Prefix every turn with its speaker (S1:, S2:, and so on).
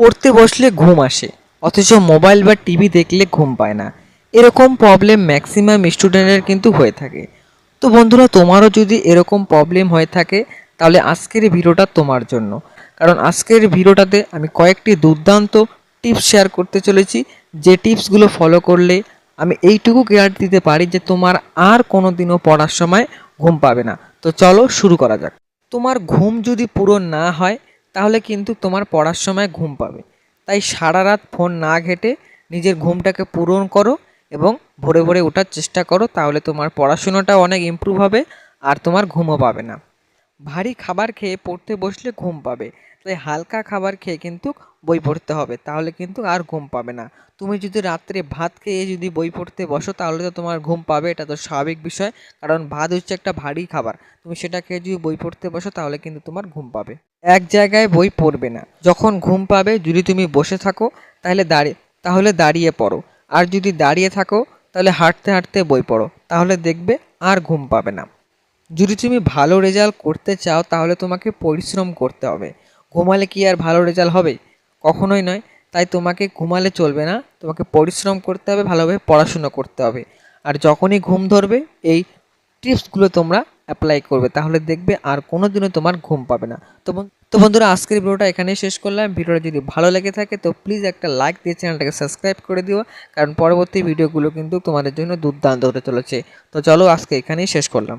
S1: পড়তে বসলে ঘুম আসে, অথচ মোবাইল বা টিভি দেখলে ঘুম পায় না। এরকম প্রবলেম ম্যাক্সিমাম স্টুডেন্টের কিন্তু হয়ে থাকে। তো বন্ধুরা, তোমারও যদি এরকম প্রবলেম হয়ে থাকে তাহলে আজকের এই ভিডিওটা তোমার জন্য। কারণ আজকের ভিডিওটাতে আমি কয়েকটি দুর্দান্ত টিপস শেয়ার করতে চলেছি, যে টিপসগুলো ফলো করলে আমি এইটুকু গ্যারান্টি দিতে পারি যে তোমার আর কোনো দিনও পড়ার সময় ঘুম পাবে না। তো চলো শুরু করা যাক। তোমার ঘুম যদি পুরো না হয় তাহলে কিন্তু তোমার পড়ার সময় ঘুম পাবে। তাই সারা রাত ফোন না ঘেঁটে নিজের ঘুমটাকে পূরণ করো এবং ভোরে ভোরে ওঠার চেষ্টা করো, তাহলে তোমার পড়াশোনাটাও অনেক ইমপ্রুভ হবে আর তোমার ঘুমও পাবে না। ভারী খাবার খেয়ে পড়তে বসলে ঘুম পাবে, তাই হালকা খাবার খেয়ে কিন্তু বই পড়তে হবে, তাহলে কিন্তু আর ঘুম পাবে না। তুমি যদি রাত্রে ভাত খেয়ে যদি বই পড়তে বসো তাহলে তো তোমার ঘুম পাবে, এটা তো স্বাভাবিক বিষয়। কারণ ভাত হচ্ছে একটা ভারী খাবার, তুমি সেটা খেয়ে যদি বই পড়তে বসো তাহলে কিন্তু তোমার ঘুম পাবে। এক জায়গায় বই পড়বে না, যখন ঘুম পাবে যদি তুমি বসে থাকো তাহলে দাঁড়িয়ে পড়ো, আর যদি দাঁড়িয়ে থাকো তাহলে হাঁটতে হাঁটতে বই পড়ো, তাহলে দেখবে আর ঘুম পাবে না। যদি তুমি ভালো রেজাল্ট করতে চাও তাহলে তোমাকে পরিশ্রম করতে হবে। ঘুমালে কি আর ভালো রেজাল্ট হবে? কখনোই নয়। তাই তোমাকে ঘুমালে চলবে না, তোমাকে পরিশ্রম করতে হবে, ভালোভাবে পড়াশুনো করতে হবে। আর যখনই ঘুম ধরবে এই টিপসগুলো তোমরা অ্যাপ্লাই করবে, তাহলে দেখবে আর কোনো দিনও তোমার ঘুম পাবে না। তো বন্ধুরা, আজকের ভিডিওটা এখানেই শেষ করলাম। ভিডিওটা যদি ভালো লেগে থাকে তো প্লিজ একটা লাইক দিয়ে চ্যানেলটাকে সাবস্ক্রাইব করে দিও, কারণ পরবর্তী ভিডিওগুলো কিন্তু তোমাদের জন্য দুর্দান্ত হতে চলেছে। তো চলো আজকে এখানেই শেষ করলাম।